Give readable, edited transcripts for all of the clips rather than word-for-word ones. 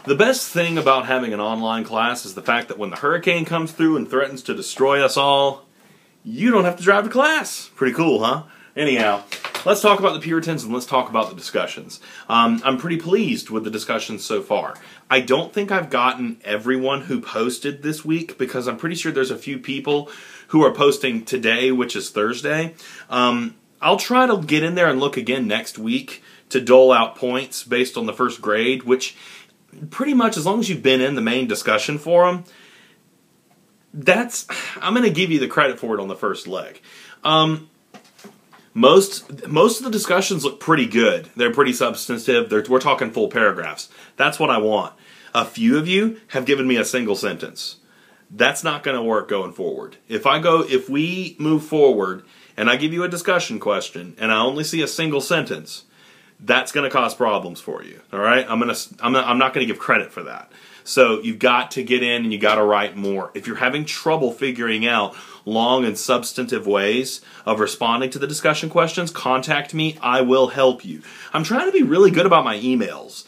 The best thing about having an online class is the fact that when the hurricane comes through and threatens to destroy us all, you don't have to drive to class. Pretty cool, huh? Anyhow, let's talk about the Puritans and let's talk about the discussions. I'm pretty pleased with the discussions so far. I don't think I've gotten everyone who posted this week because I'm pretty sure there's a few people who are posting today, which is Thursday. I'll try to get in there and look again next week to dole out points based on the first grade, which pretty much as long as you've been in the main discussion forum, I'm going to give you the credit for it on the first leg. Most of the discussions look pretty good. They're pretty substantive. We're talking full paragraphs. That's what I want. A few of you have given me a single sentence. That's not going to work going forward. If we move forward and I give you a discussion question and I only see a single sentence, that's going to cause problems for you. All right? I'm not going to give credit for that. So you've got to get in and you got to write more. If you're having trouble figuring out long and substantive ways of responding to the discussion questions, contact me. I will help you. I'm trying to be really good about my emails.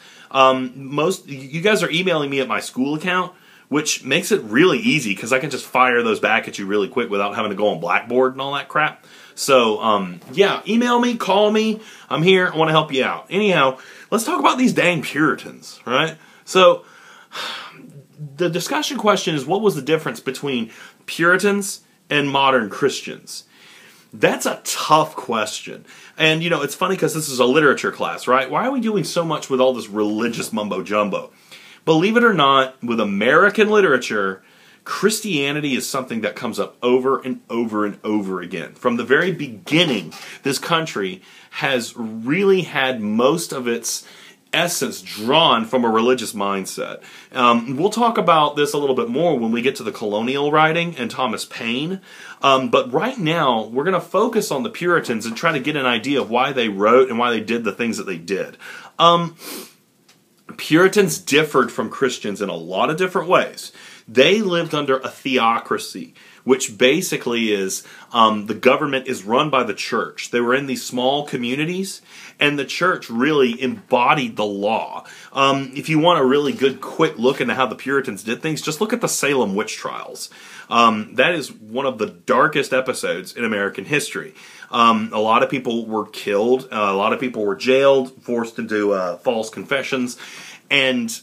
You guys are emailing me at my school account, which makes it really easy because I can just fire those back at you really quick without having to go on Blackboard and all that crap. So, yeah, email me, call me. I'm here. I want to help you out. Anyhow, let's talk about these dang Puritans, right? So, the discussion question is, what was the difference between Puritans and modern Christians? That's a tough question. And, you know, it's funny because this is a literature class, right? Why are we doing so much with all this religious mumbo-jumbo? Believe it or not, with American literature, Christianity is something that comes up over and over and over again. From the very beginning, this country has really had most of its essence drawn from a religious mindset. We'll talk about this a little bit more when we get to the colonial writing and Thomas Paine. But right now, we're going to focus on the Puritans and try to get an idea of why they wrote and why they did the things that they did. Puritans differed from Christians in a lot of different ways. They lived under a theocracy, which basically is the government is run by the church. They were in these small communities, and the church really embodied the law. If you want a really good, quick look into how the Puritans did things, just look at the Salem witch trials. That is one of the darkest episodes in American history. A lot of people were killed. A lot of people were jailed, forced into false confessions, and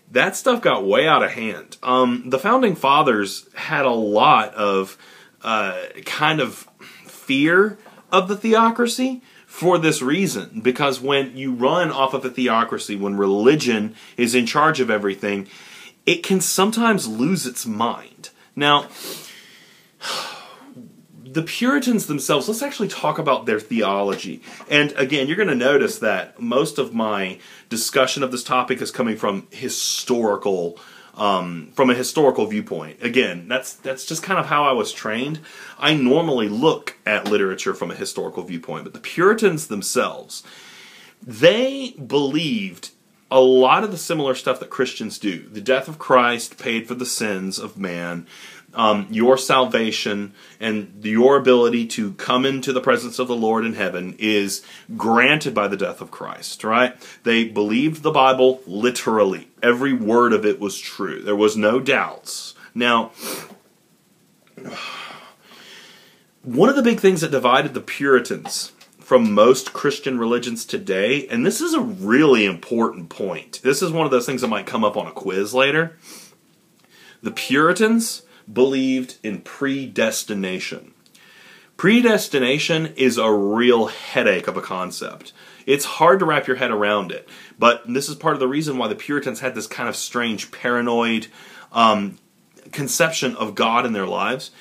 that stuff got way out of hand. The Founding Fathers had a lot of kind of fear of the theocracy for this reason. Because when you run off of a theocracy, when religion is in charge of everything, it can sometimes lose its mind. Now, the Puritans themselves, let's actually talk about their theology. And again, you're going to notice that most of my discussion of this topic is coming from a historical viewpoint. Again, that's just kind of how I was trained. I normally look at literature from a historical viewpoint, but the Puritans themselves, they believed a lot of the similar stuff that Christians do. The death of Christ paid for the sins of man. Your salvation and your ability to come into the presence of the Lord in heaven is granted by the death of Christ, right? They believed the Bible literally. Every word of it was true. There was no doubts. Now, one of the big things that divided the Puritans from most Christian religions today, and this is a really important point. This is one of those things that might come up on a quiz later. The Puritans believed in predestination. Predestination is a real headache of a concept. It's hard to wrap your head around it, but this is part of the reason why the Puritans had this kind of strange paranoid conception of God in their lives.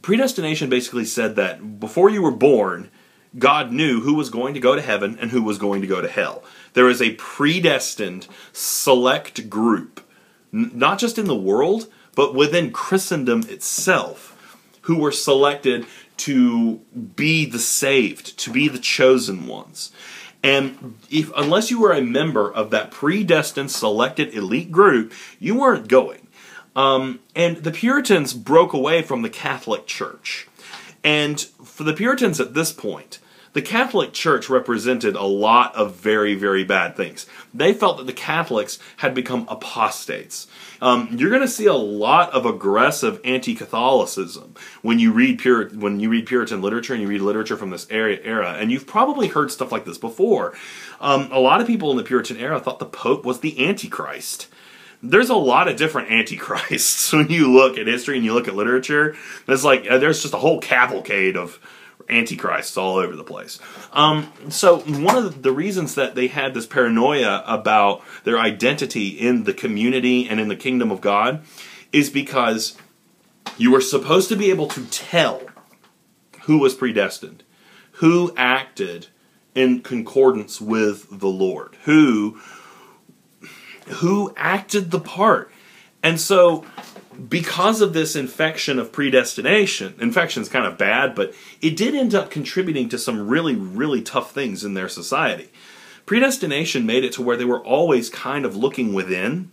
Predestination basically said that before you were born, God knew who was going to go to heaven and who was going to go to hell. There is a predestined select group, not just in the world, but within Christendom itself, who were selected to be the saved, to be the chosen ones. And unless you were a member of that predestined, selected elite group, you weren't going. And the Puritans broke away from the Catholic Church. And for the Puritans at this point, The Catholic Church represented a lot of very, very bad things. They felt that the Catholics had become apostates. You're going to see a lot of aggressive anti-Catholicism when you read Puritan literature and you read literature from this era. And you've probably heard stuff like this before. A lot of people in the Puritan era thought the Pope was the Antichrist. There's a lot of different antichrists when you look at history and you look at literature. There's just a whole cavalcade of antichrists all over the place. So one of the reasons that they had this paranoia about their identity in the community and in the kingdom of God is because you were supposed to be able to tell who was predestined, who acted in concordance with the Lord, who acted the part. And so, because of this infection of predestination, infection's kind of bad, but it did end up contributing to some really, really tough things in their society. Predestination made it to where they were always kind of looking within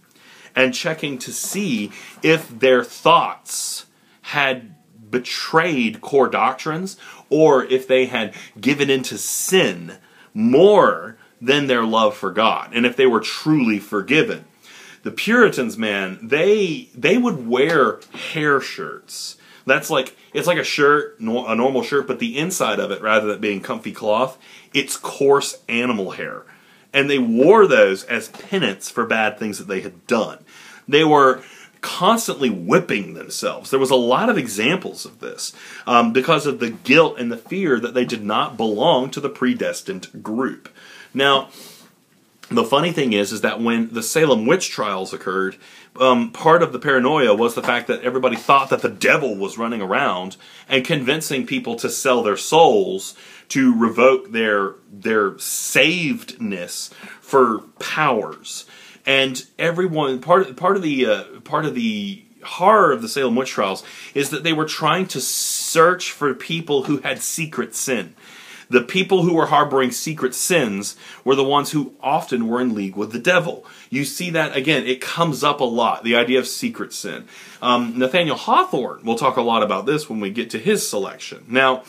and checking to see if their thoughts had betrayed core doctrines or if they had given into sin more than their love for God, and if they were truly forgiven. The Puritans, man, they would wear hair shirts. It's like a shirt, a normal shirt, but the inside of it, rather than being comfy cloth, it's coarse animal hair. And they wore those as penance for bad things that they had done. They were constantly whipping themselves. There was a lot of examples of this because of the guilt and the fear that they did not belong to the predestined group. Now, the funny thing is that when the Salem witch trials occurred, part of the paranoia was the fact that everybody thought that the devil was running around and convincing people to sell their souls to revoke their savedness for powers. And everyone, part of the horror of the Salem witch trials is that they were trying to search for people who had secret sin. The people who were harboring secret sins were the ones who often were in league with the devil. You see that, again, it comes up a lot, the idea of secret sin. Nathaniel Hawthorne will talk a lot about this when we get to his selection. Now,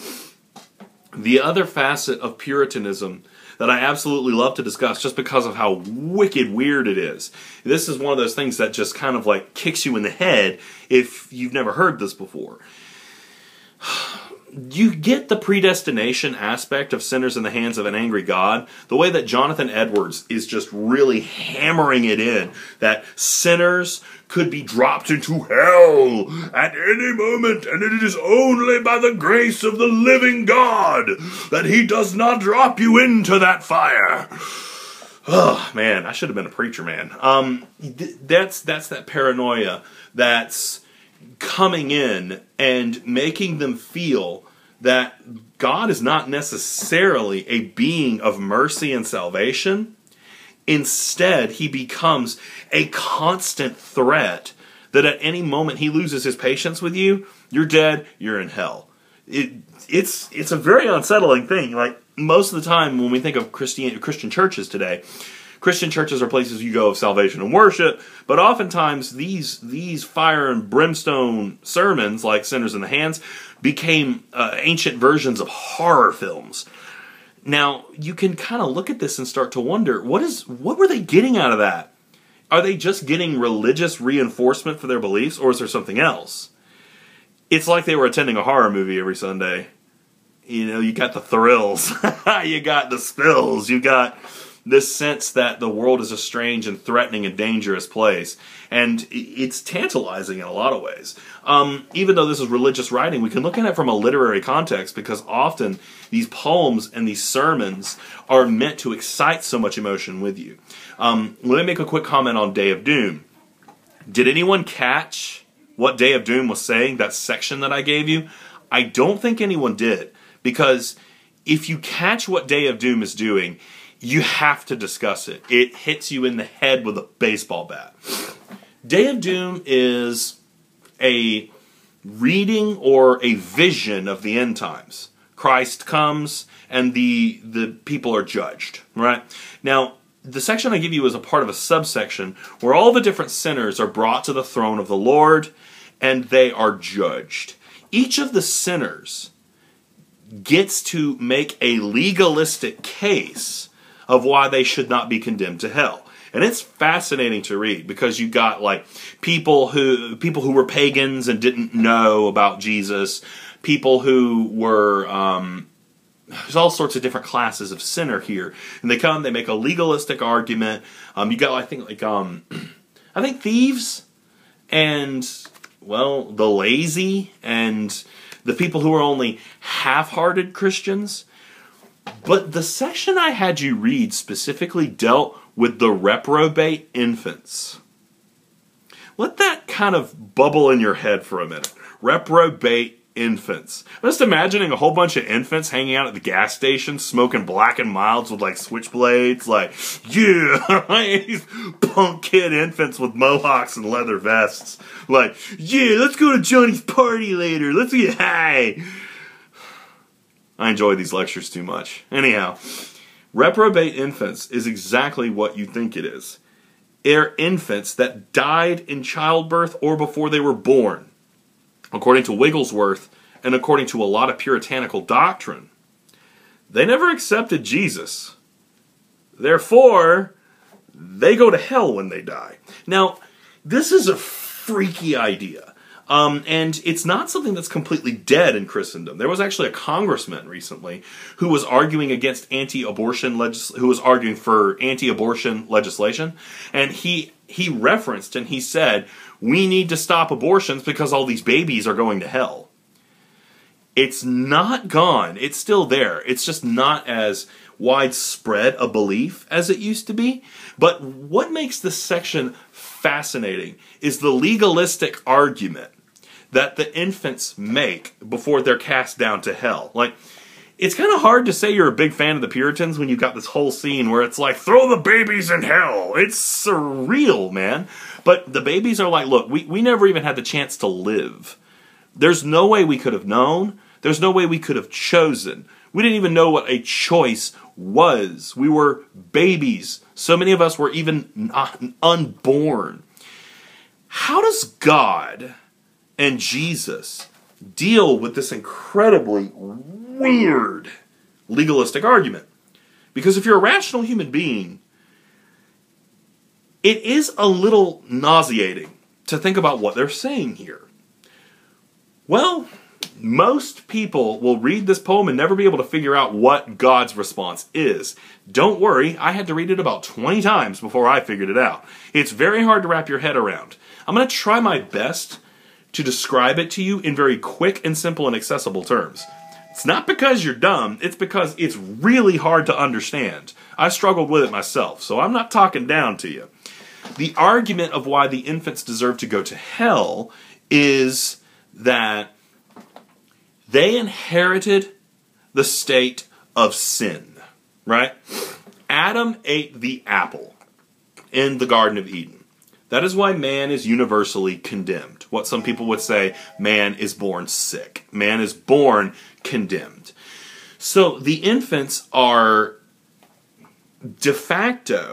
the other facet of Puritanism that I absolutely love to discuss just because of how wicked weird it is. This is one of those things that just kind of like kicks you in the head if you've never heard this before. You get the predestination aspect of sinners in the hands of an angry God, the way that Jonathan Edwards is just really hammering it in, that sinners could be dropped into hell at any moment, and it is only by the grace of the living God that He does not drop you into that fire. Oh, man, I should have been a preacher, man. That's that paranoia that's coming in and making them feel that God is not necessarily a being of mercy and salvation. Instead, He becomes a constant threat that at any moment He loses His patience with you, you're dead, you're in hell. It's a very unsettling thing. Like, most of the time when we think of Christian churches today, Christian churches are places you go of salvation and worship, but oftentimes these fire and brimstone sermons, like Sinners in the Hands, became ancient versions of horror films. Now, you can kind of look at this and start to wonder, what were they getting out of that? Are they just getting religious reinforcement for their beliefs, or is there something else? It's like they were attending a horror movie every Sunday. You know, you got the thrills, you got the spills, you got this sense that the world is a strange and threatening and dangerous place. And it's tantalizing in a lot of ways. Even though this is religious writing, we can look at it from a literary context, because often these poems and these sermons are meant to excite so much emotion with you. Let me make a quick comment on Day of Doom. Did anyone catch what Day of Doom was saying, that section that I gave you? I don't think anyone did, because if you catch what Day of Doom is doing, you have to discuss it. It hits you in the head with a baseball bat. Day of Doom is a reading or a vision of the end times. Christ comes and the people are judged, right? Now, the section I give you is a part of a subsection where all the different sinners are brought to the throne of the Lord and they are judged. Each of the sinners gets to make a legalistic case of why they should not be condemned to hell. And it's fascinating to read because you got like people who were pagans and didn't know about Jesus, people who were there's all sorts of different classes of sinner here, and they make a legalistic argument. You got I think thieves and the lazy and the people who are only half-hearted Christians. But the section I had you read specifically dealt with the reprobate infants. Let that kind of bubble in your head for a minute. Reprobate infants. I'm just imagining a whole bunch of infants hanging out at the gas station, smoking Black and Milds with like switchblades, like, yeah, these punk kid infants with mohawks and leather vests. Like, yeah, let's go to Johnny's party later. Let's get high. I enjoy these lectures too much. Anyhow, reprobate infants is exactly what you think it is. They're infants that died in childbirth or before they were born. According to Wigglesworth, and according to a lot of puritanical doctrine, they never accepted Jesus. Therefore, they go to hell when they die. Now, this is a freaky idea. And it's not something that's completely dead in Christendom. There was actually a congressman recently who was arguing against who was arguing for anti-abortion legislation, and he referenced and he said, we need to stop abortions because all these babies are going to hell. It's not gone. It's still there. It's just not as widespread a belief as it used to be. But what makes this section fascinating is the legalistic argument that the infants make before they're cast down to hell. Like, it's kind of hard to say you're a big fan of the Puritans when you've got this whole scene where it's like, throw the babies in hell. It's surreal, man. But the babies are like, look, we never even had the chance to live. There's no way we could have known. There's no way we could have chosen. We didn't even know what a choice was. We were babies. So many of us were even unborn. How does God and Jesus deal with this incredibly weird legalistic argument? Because if you're a rational human being, it is a little nauseating to think about what they're saying here. Well, most people will read this poem and never be able to figure out what God's response is. Don't worry, I had to read it about 20 times before I figured it out. It's very hard to wrap your head around. I'm going to try my best to describe it to you in very quick and simple and accessible terms. It's not because you're dumb, it's because it's really hard to understand. I struggled with it myself, so I'm not talking down to you. The argument of why the infants deserve to go to hell is that they inherited the state of sin, right? Adam ate the apple in the Garden of Eden. That is why man is universally condemned. What some people would say, man is born sick. Man is born condemned. So the infants are de facto